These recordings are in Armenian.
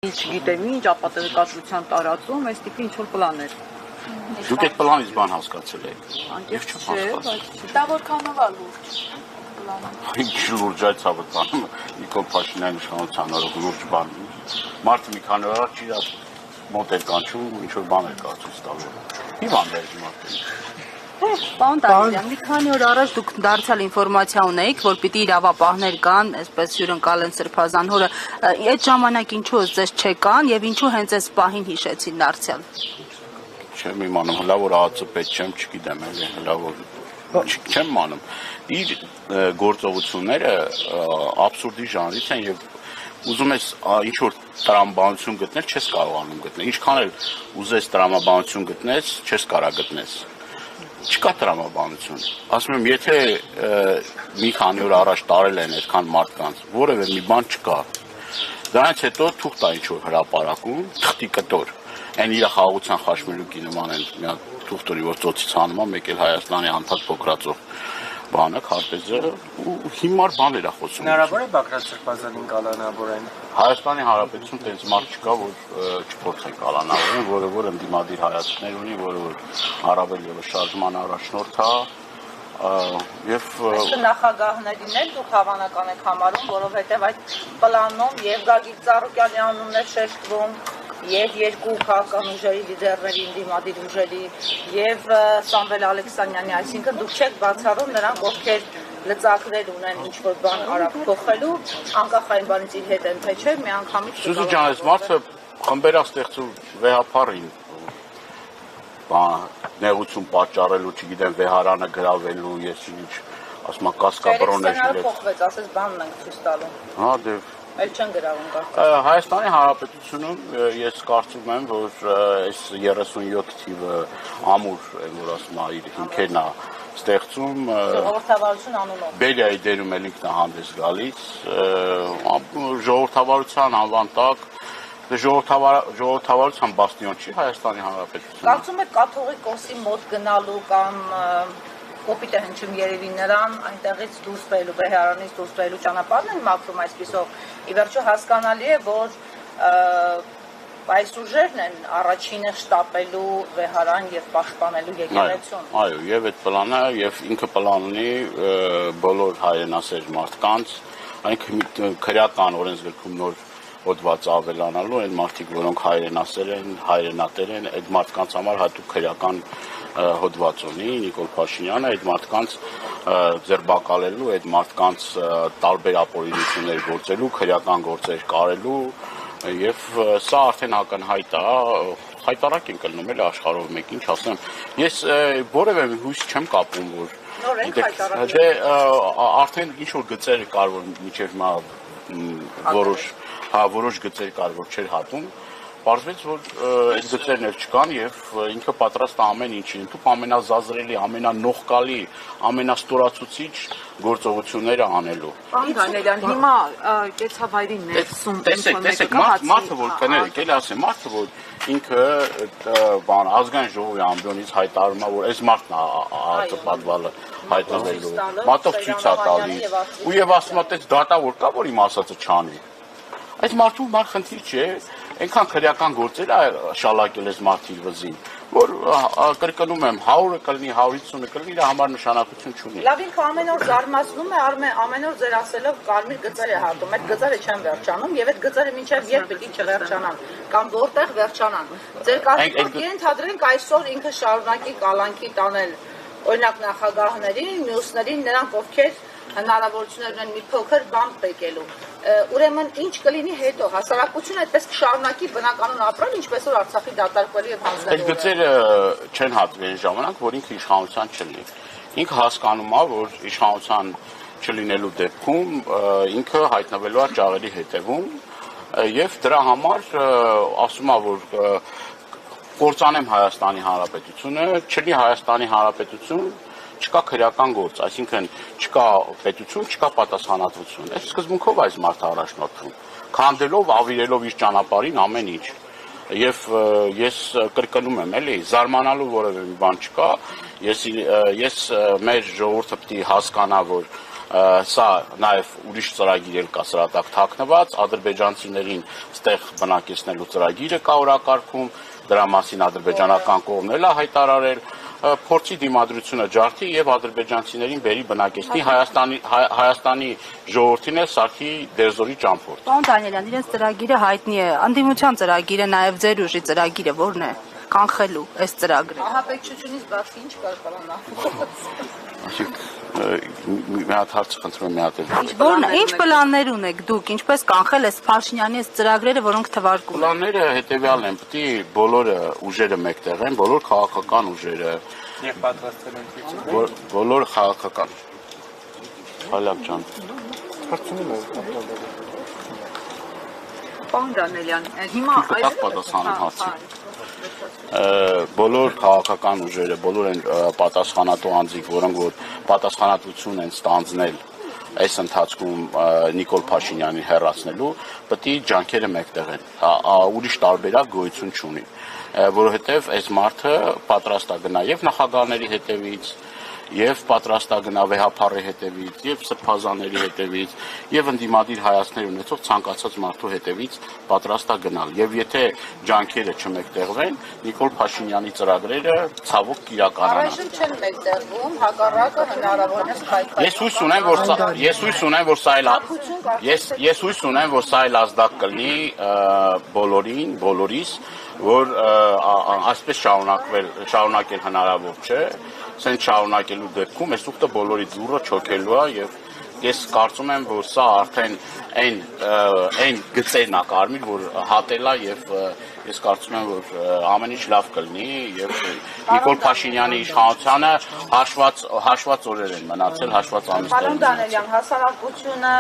Չգիտեմ ինչ, ապատեկաշության տարածում, այս տիպի ինչ-որ պլաններ։ Դուք այդ պլանից բան հասկացել եք։ Անկեղծ չէ, բայց Դա որքանով է լուրջ պլանը։ Ինչ լուրջ այդ ցավը բանը, Նիկոլ Փաշինյանի իշխանության օրոք լուրջ բան։ Մարդը մի քանի օր առաջ իր մոտ էր կանչում, ինչ-որ բան էր կարծում ստալու։ Հիվանդ էր մարդը։ Պարոն Տանյանի, մի քանի օր առաջ դուք դարձյալ ինֆորմացիա ունեիք, որ պիտի իրավապահներ կան, այսպես հյուրընկալեն Սրբազան հորը, այդ ժամանակ ինչու ձեզ չեկան եւ ինչու հենց այս պահին հիշեցին դարձյալ։ Չեմ իմանում, հլա որ ԱԱՑ պետք չեմ, չգիտեմ, էլի, հլա որ չեմ իմանում։ Իր գործողությունները աբսուրդի ժանրից են եւ ուզում ես ինչ-որ տրամաբանություն գտնել, չես կարողանում գտնել։ Ինչքան էլ ուզես տրամաբանություն գտնես, չես կարող գտնես։ Չկա տրամաբանություն։ Ասում եմ, եթե մի քանի օր առաջ տարել են այդքան մարդկանց, որևէ մի բան չկա։ Դրանից հետո թուղթ է ինչ-որ հրապարակում, թղթի կտոր։ Այն իր խաղաղության խաչմերուկի նման են մի հատ թուղթորի, որ ծոցից հանում է, մեկ էլ Հայաստանի անդադ փոքրացող բանը, քարտեզը ու հիմար բաներ է խոսում։ Հնարավոր է Բագրատ Սրբազանին կալանավորեն։ Հայաստանի Հանրապետություն տենց մարդ չկա, որ չփորձեն կալանավորեն, որը որ ընդդիմադիր հայացքներ ունի, որը որ առավել ևս շարժման առաջնորդ է եւ նախագահներին էլ դուք հավանական եք համարում, որովհետեւ այդ պլանում եւ Գագիկ Ծառուկյանի անունն է շեշտվում եւ երկու քաղաքական ուժերի լիդերների ընդդիմադիր ուժերի եւ Սամվել Ալեքսանյանի, այսինքն դուք չեք բացառում նրանք, ովքեր լծակներ ունեն ինչ-որ բան արագ փոխելու, անկախ այն բանից իր հետ են թե չէ, միանգամից Սուզի ջան, այս մարդը խմբերաստեղծու վեհապարին նեղություն պատճառելու, չգիտեմ, վեհարանը գրավելու, ես ինչ, ասում եմ, կասկաբրոներ շիլեց։ Փոխվեց, ասես բանն ենք ցույց տալու։ Հա, դե Էլ չեն գրավում կարծես։ Հայաստանի Հանրապետությունում ես կարծում եմ, որ այս 37 թիվը ամուր, որ ասում եմ, իր հիմքերն է ստեղծում ժողովրդավարություն անունով։ Բելիայի դերում էլ ինքն է հանդես գալիս, ժողովրդավարության անվան տակ ժողովրդավարության բաստիոն չի Հայաստանի Հանրապետությունը։ Կարծում եք կաթողիկոսի մոտ գնալու կամ կոպիտ է հնչում երևի նրան այնտեղից դուրս բերելու, Բեհարանից դուրս բերելու ճանապարհն են մաքրում այսպիսով։ Ի վերջո հասկանալի է, որ այս ուժերն են առաջինը շտապելու Բեհարան եւ պաշտպանելու եկեղեցուն։ Այո, եւ այդ պլանը եւ ինքը պլան ունի բոլոր հայրենասեր մարդկանց, այնինքն քրեական օրենսգրքում նոր հոդված ավելանալու այն մարդիկ, որոնք հայրենասեր են, հայրենատեր են, այդ մարդկանց համար հատուկ քրեական հոդված ունի Նիկոլ Փաշինյանը, այդ մարդկանց ձերբակալելու, այդ մարդկանց տարբեր ապօրինություններ գործելու, քրեական գործեր կարելու եւ սա արդեն ակնհայտ է, հայտարարք են կլնում էլ աշխարհով մեկ ինչ ասեմ։ Ես որևէ հույս չեմ կապում, որ դե արդեն ինչ որ գծեր կար, որ միջև հիմա որոշ գծեր կար, որ չէր հատում, պարզվեց, որ այդ գծերն էլ չկան եւ ինքը պատրաստ է ամեն ինչին, դուք ամենազազրելի, ամենանողկալի, ամենաստորացուցիչ գործողությունները անելու։ Պարոն Դանիելյան, հիմա կեցավայրի ներսում տեսեք, մարդը որ կներեք, էլի ասեմ, մարդը որ ինքը բան ազգային ժողովի ամբիոնից հայտարարում է, որ այս մարդն է պատվալը հայտնվելու, մատով ցույց է տալիս, ու եւ ասում է, տես դատավոր կա, որ իմ ասածը չանի։ Այս մարդու բան խնդիր չէ, այնքան քրեական գործեր է շալակել այս մարդի վզին, որ կրկնում եմ 100-ը կլինի, 150-ը կլինի, իր համար նշանակություն չունի։ Լավ, ինքը ամեն օր զարմացնում է, ամեն օր ձեր ասելով կարմիր գծեր է հատում, այդ գծերը չեն վերջանում եւ այդ գծերը մինչեւ երբ պիտի չվերջանան կամ որտեղ վերջանան։ Ձեր կարծիքով ենթադրենք այսօր ինքը շարունակի կալանքի տանել օրինակ նախագահներին, մյուսներին, նրանք ովքեր հնարավորություններ ունեն մի փոքր բան պեկելու։ Ուրեմն ինչ կլինի հետո, հասարակությունը այդպես կշարունակի բնականon ապրել, ինչպես որ Արցախի դատարկվելու եւ հանձնելու։ Այդ գծերը չեն հատվի այն ժամանակ, որ ինքը իշխանության չլինի։ Ինքը հասկանում է, որ իշխանության չլինելու դեպքում ինքը հայտնվելու է ճաղերի հետևում եւ դրա համար ասում է, որ կործանեմ Հայաստանի Հանրապետությունը, չլինի Հայաստանի Հանրապետություն, չկա քրեական գործ, այսինքն չկա պետություն, չկա պատասխանատվություն։ Այս սկզբունքով այս մարդը առաջնորդվում, քանդելով, ավիրելով իր ճանապարհին ամեն ինչ։ Եվ ես կրկնում եմ, էլի, զարմանալու որևէ մի բան չկա։ Ես մեր ժողովուրդը պետք է հասկանա, որ Սա նաև ուրիշ ծրագիր էլ կա սրա տակ թաքնված, ադրբեջանցիներին ստեղ բնակեցնելու ծրագիրը կա օրակարգում, դրա մասին ադրբեջանական կողմն էլ է հայտարարել, փորձի դիմադրությունը ջարդի եւ ադրբեջանցիներին բերի բնակեցնի Հայաստանի ժողովրդին էլ սարքի դերձորի ճամփորդ։ Պարոն Դանիելյան, իրենց ծրագիրը հայտնի է, ընդդիմության ծրագիրը, նաև ձեր ուժի ծրագիրը ո՞րն է կանխելու այս ծրագրը։ Ահաբեկչությունից բացի ինչ կար պլանավորված։ Մի հատ հարց խնդրում եմ մի հատ էլ։ Ո՞րն է, ինչ պլաններ ունեք դուք, ինչպես կանխել այս Փաշինյանի այս ծրագրերը, որոնք թվարկում են։ Պլանները հետեւյալն են, պետք է բոլոր ուժերը մեկտեղ են, բոլոր քաղաքական ուժերը Եվ պատրաստել են ցույց։ բոլոր քաղաքական Հալակ ջան։ Հարցնում եմ։ Պարոն Դանիելյան, հիմա Այդպես պատասխանում հարցի։ Բոլոր քաղաքական ուժերը, բոլոր են պատասխանատու անձիկ, որոնք որ պատասխանատվություն են ստանձնել այս ընթացքում Նիկոլ Փաշինյանի հեռացնելու, պետք է ջանքերը մեկտեղ են։ Ուրիշ տարբերակ գոյություն չունի, որովհետև այս մարդը պատրաստ է գնա եւ նախագահների հետևից, եւ պատրաստ է գնա վեհապարի հետևից, եւ սրբազանների հետևից, եւ ընդդիմադիր հայացքներ ունեցող ցանկացած մարդու հետևից պատրաստ է գնալ։ Եվ եթե ջանքերը չմեկտեղվեն, Նիկոլ Փաշինյանի ծրագրերը ցավոք կիրականանան։ Առայժմ չեն մեկտեղվում, հակառակը հնարավորինս քայքայ։ Ես հույս ունեմ, որ սա այլ ազդակ կլինի բոլորիս, որ այսպես շարունակել հնարավոր չէ, սենց շարունակելու դեպքում այս ուխտը բոլորի ձուռը չոքելու է եւ ես կարծում եմ, որ սա արդեն այն գծերն է կարմիր, որ հատելա եւ ես կարծում եմ, որ ամեն ինչ լավ կլինի եւ Նիկոլ Փաշինյանի իշխանությանը հաշված օրեր են մնացել, հաշված ամիսներ։ Պարոն Դանիելյան, հասարակությունը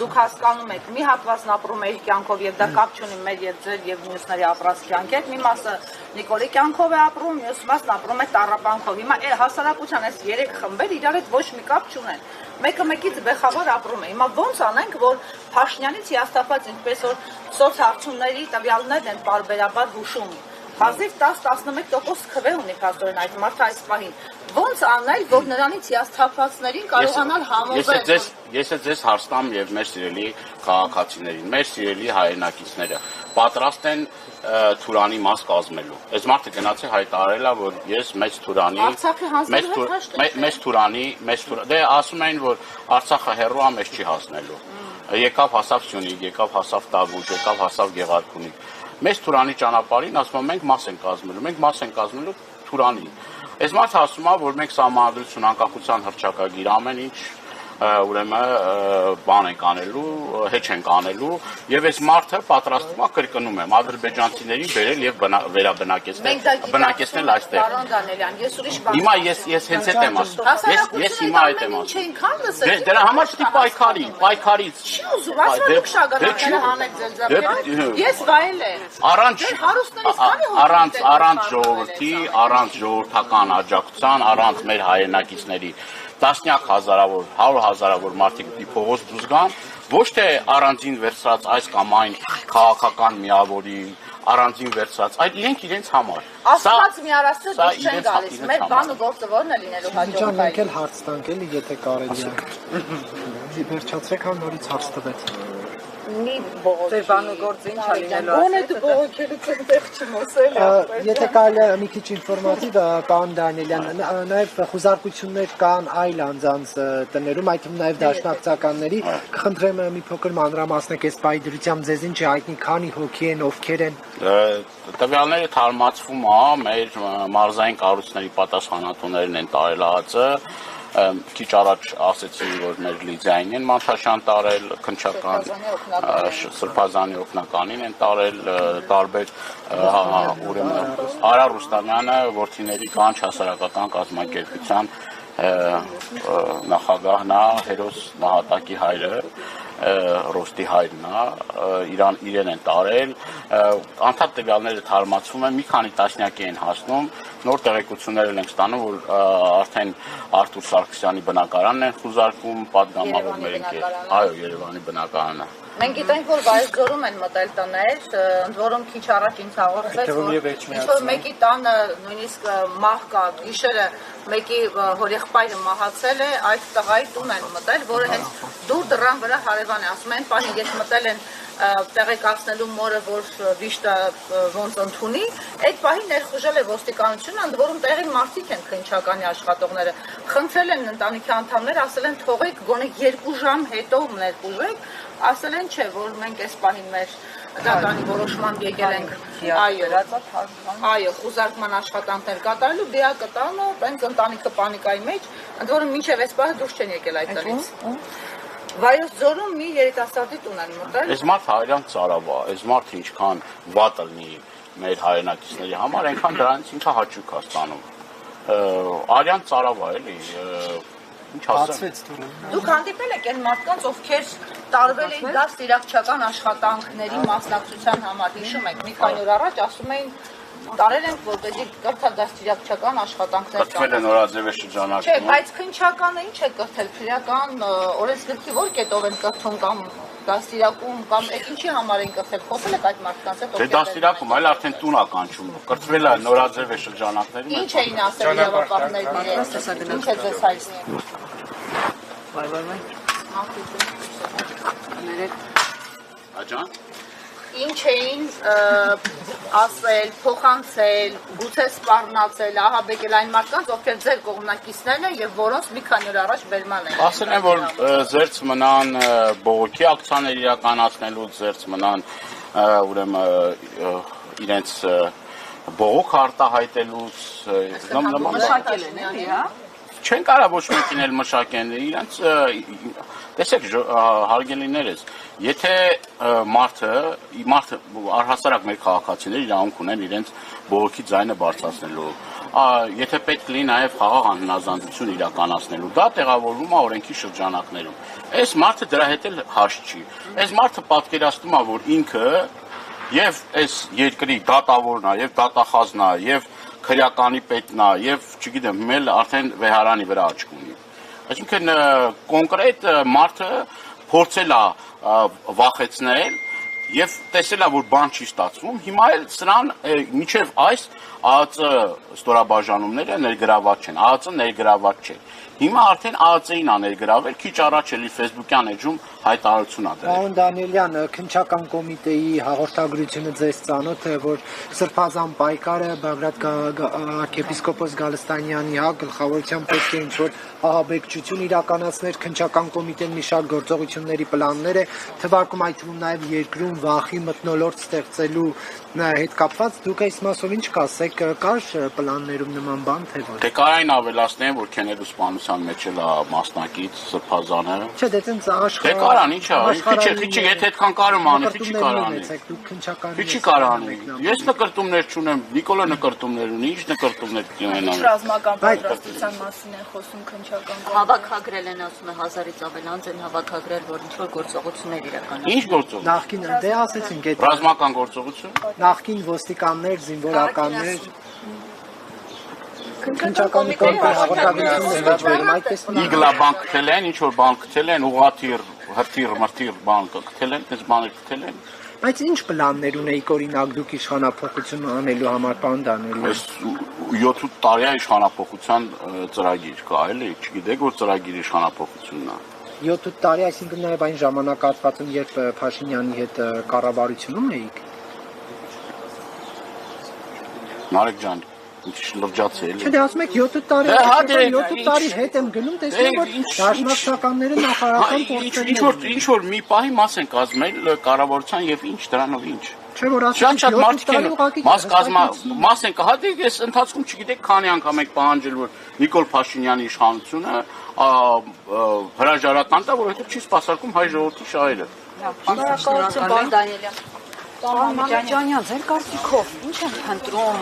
դուք հասկանում եք, մի հատվածն ապրում է իր կյանքով եւ դա կապ չունի մեր եւ ձեր եւ մյուսների ապրած կյանքեր, մի մասը Նիկոլի կյանքով է ապրում, մյուս մասն ապրում է տառապանքով։ Հիմա հասարակության այս 3 խմբեր իրար հետ ոչ մի կապ չունեն։ Մեկը մեկից բեխավոր ապրում է։ Հիմա ոնց անենք, որ Փաշինյանից հիասթափված ինչպես որ սոցհարցումների տվյալներն են բարբերաբար հուշում։ Հազիվ 10-11% քվե ունի փաստորեն այդ մարդը այս պահին։ Ոնց անել, որ նրանից հիասթափվածներին կարողանալ համոզել։ Ես ձեզ հարցնամ եւ մեր սիրելի քաղաքացիներին, մեր սիրելի հայրենակիցները պատրաստ են Թուրանի մաս կազմելու։ Այս մարդը գնացել հայտարարել է, որ ես մեծ Թուրանի, դե ասում էին, որ Արցախը հեռու է, մեզ չի հասնելու։ Եկավ հասավ Սյունիք, եկավ հասավ Տավուշ, եկավ հասավ Գեղարքունիք։ Մեծ Թուրանի ճանապարհին ասում են մենք մաս ենք կազմելու, մենք մաս ենք կազմելու Թուրանի։ Այս մարդը ասում է, որ մենք սահմանադրություն անկախության հռչակագիր ամեն ինչ ուրեմն բան ենք անելու, հեչ ենք անելու եւ այս մարդը պատրաստվում է կրկնում եմ ադրբեջանցիներին բերել եւ բնակեցնել այստեղ։ Պարոն Դանիելյան, ես ուրիշ բան։ Հիմա ես հենց այդ եմ ասում։ Ես հիմա այդ եմ ասում։ Դրա համար պիտի պայքարից։ Չի ուզում, ասում եք շագանակները հանեք ձեր ձեռքերով։ Ես վայել եմ։ Առանց ժողովրդի, առանց ժողովրդական աջակցության, առանց մեր հայրենակիցների տասնյակ հազարավոր, 100 հազարավոր մարդիկ պիտի փողոց դուրս գան, ոչ թե առանձին վերցրած այս կամ այն քաղաքական միավորի, առանձին վերցրած, այլ իրենց համար։ Աստված միարասը դուրս չեն գալիս, մեր բան ու գործը որն է լինելու հաջողություն։ Մենք էլ հարց տանք էլի, եթե կարելի է։ Վերջացրեք, հա նորից հարց տվեց։ Մի բողոքի։ Ձեր բան ու գործը ինչ է լինելու։ Ո՞ն է դու բողոքելուց այնտեղ չմոսել։ Եթե կարելի է մի քիչ ինֆորմատիվ, պարոն Դանիելյան, նաև խուզարկություններ կան այլ անձանց տներում, այդ թվում նաև դաշնակցականների, կխնդրեմ մի փոքր մանրամասնեք այս պահի դրությամբ ձեզ ինչ է հայտնի, քանի հոգի են, ովքեր են։ Տվյալները թարմացվում է, մեր մարզային կառույցների պատասխանատուներն են տարելահացը։ Քիչ առաջ ասեցի, որ մեր լիձեային են Մանթաշյան տարել, քնչական Սրբազանի օգնականին են տարել, տարբեր ուրեմն Արա Ռուստամյանը որդիների կանչ հասարակական կազմակերպության նախագահն է, հերոս նահատակի հայրը, Ռոստի հայրն է, իրեն են տարել, անդադ տվյալները թարմացվում են, մի քանի տասնյակ են հասնում, նոր տեղեկություններ ենք ստանում, որ արդեն Արթուր Սարգսյանի բնակարանն են խուզարկում, պատգամավորներին այո, Երևանի բնակարանը։ Մենք գիտենք, որ Վայոց-Ձորում են մտել տներ, ընդ որում քիչ առաջ ինձ հաղորդվեց, որ ինչ-որ մեկի տանը նույնիսկ մահ կա, գիշերը մեկի հորեղբայրը մահացել է, այդ տղայի տուն են մտել, որը հենց դուր դռան վրա հարևան է, ասում են, պահին ես մտել են տեղեկացնելու մորը, որ վիշտը ոնց ընդունի, այդ պահին ներխուժել է ոստիկանությունը, ընդ որում տեղին մարդիկ են քննչականի աշխատողները, խնդրել են ընտանիքի անդամները, ասել են թողեք գոնե 2 ժամ հետո ներխուժեք, ասել են չէ, որ մենք այս պահին մեր դատանի որոշման եկել ենք, այո, խուզարկման աշխատանքներ կատարելու, դիակը տանը, բենց ընտանիքը պանիկայի մեջ, ընդ որում մինչև այս պահը դուրս չեն եկել այդ տնից։ Վայոց-Ձորում մի երիտասարդի տուն են մտել։ Այս մարդը հայրան ծարավ է, այս մարդը ինչքան վատ լինի մեր հայրենակիցների համար, այնքան դրանից ինքը հաճույք է ստանում։ Արյան ծարավ է, էլի, ինչ ասեմ։ Դուք հանդիպել եք այն մարդկանց, ովքեր տարվել էին դաստիարակչական աշխատանքների մասնակցության համար, հիշում եք, մի քանի օր առաջ ասում էին տարել ենք, որպեսզի կրթա դաստիարակչական աշխատանքներ կրթվել են Օրաձևի շրջանակում։ Չէ, բայց քննչականը ինչ է կրթել, քրեական օրենսգրքի որ կետով են կրթում կամ դաստիարակում կամ ինչի համար են կրթել, խոսել եք այդ մարդկանց հետ։ Դե դաստիարակում, այլ արդեն տուն է կանչում, կրթվել է Օրաձևի շրջանակներում։ Ինչ էին ասել իրավապահներն իրենց, ինչ է ձեզ հայց։ Աջան։ Ինչ էին ասել, փոխանցել, գուցե սպառնացել, ահաբեկել այն մարդկանց, ովքեր ձեր կողմնակիցներն են եւ որոնց մի քանի օր առաջ բերման են։ Ասել են, որ զերծ մնան բողոքի ակցիաներ իրականացնելուց, զերծ մնան ուրեմն իրենց բողոք արտահայտելուց, Մշակել են, էլի, հա։ չեն կարող ոչ մեկին էլ մշակեն իրենց տեսեք հարգելիներս եթե մարդը առհասարակ մեր քաղաքացիները իրավունք ունեն իրենց բողոքի ձայնը բարձրացնելու եթե պետք լինի նաև խաղաղ անհնազանդություն իրականացնելու դա տեղավորվում է օրենքի շրջանակներում այս մարդը դրա հետ էլ հաշ չի այս մարդը պատկերացնում է որ ինքը եւ այս երկրի դատավորն է եւ դատախազն է եւ քրեականի պետն է եւ չգիտեմ մել արդեն վեհարանի վրա աչք ունի այսինքն կոնկրետ մարդը փորձել է վախեցնել եւ տեսել է որ բան չի ստացվում հիմա էլ սրան միջև այս ԱԱԾ ստորաբաժանումները ներգրաված չեն ԱԱԾ ներգրաված չէ հիմա արդեն ԱԱԾ-ին է ներգրավել քիչ առաջ էլի Facebook-յան էջում հայտարարություն ա դրել Պարոն Դանիելյան քննչական կոմիտեի հաղորդագրությունը ձեզ ծանոթ է որ Սրբազան պայքարը Բագրատ arczepiskopos Գալստանյանի գլխավորությամբ պետք է ինչ-որ ահաբեկչություն իրականացներ քննչական կոմիտեն մի շարք գործողությունների պլաններ է թվարկում այդ թվում նաև երկրում վախի մթնոլորտ ստեղծելու հետ կապված դուք այս մասով ինչ կասեք կար պլաններում նման բան թե ոչ Դե կարային ավելացնեն որ քեներու սպանության մեջ էլ է մասնակից Սրբազանը Չէ դե տենց Դե կարան ինչ է քիչ եթե այդքան կարում անի քիչ կարանի դուք քննչական Քիչ կարանի ես նկարտումներ չունեմ Նիկոլը նկարտումներ ունի ինչ նկարտումներ ունենա Ռազմական պատրաստության մասին են խոսում քննչական Հավաքագրել են ասում է 1000-ից ավել անձ են հավաքագրել որ ինչ որ գործողություններ իրականացնեն Ինչ գործող Նախքին դե ասեցինք այդ ռազմական գործողություն նախքին ոստիկաններ զինվորականներ քննչական կոմիտեի հաղորդագրությունն է վերում այդպես Իգլա բան գտել են ինչ որ բան գտել են ուղաթիր հրթիռ մրթիռ բան գտել են այս բաներ գտել են Բայց ինչ պլաններ ունեիք օրինակ դուք իշխանապողություն անելու համար պարոն Դանիելյան Այս 7 տարի իշխանապողության ծրագիր կա էլի չգիտեք որ ծրագիր իշխանապողությունն է 7 տարի այսինքն նաև այն ժամանակահատվածում երբ Փաշինյանի հետ կառավարությունում էիք Նարեկ ջան ինչ լրջացել Չէ դե ասում եք 7 տարի 7 տարի հետ եմ գնում տեսնում որ դաշնակցականները նախարարական փորձել ինչ որ մի պահի մաս են կազմել կառավարության եւ ինչ դրանով ինչ Չէ որ ասում Շատ մարդիկ են մաս են կհատի ես ընթացքում չգիտեք քանի անգամ եք պահանջել որ Նիկոլ Փաշինյանի իշխանությունը հրաժարական տա որովհետեւ չի սպասարկում հայ ժողովրդի շահերը Շնորհակալություն պարոն Դանիելյան Պարոն Մամեջանյան, ձեր կարծիքով ինչ են փնտրում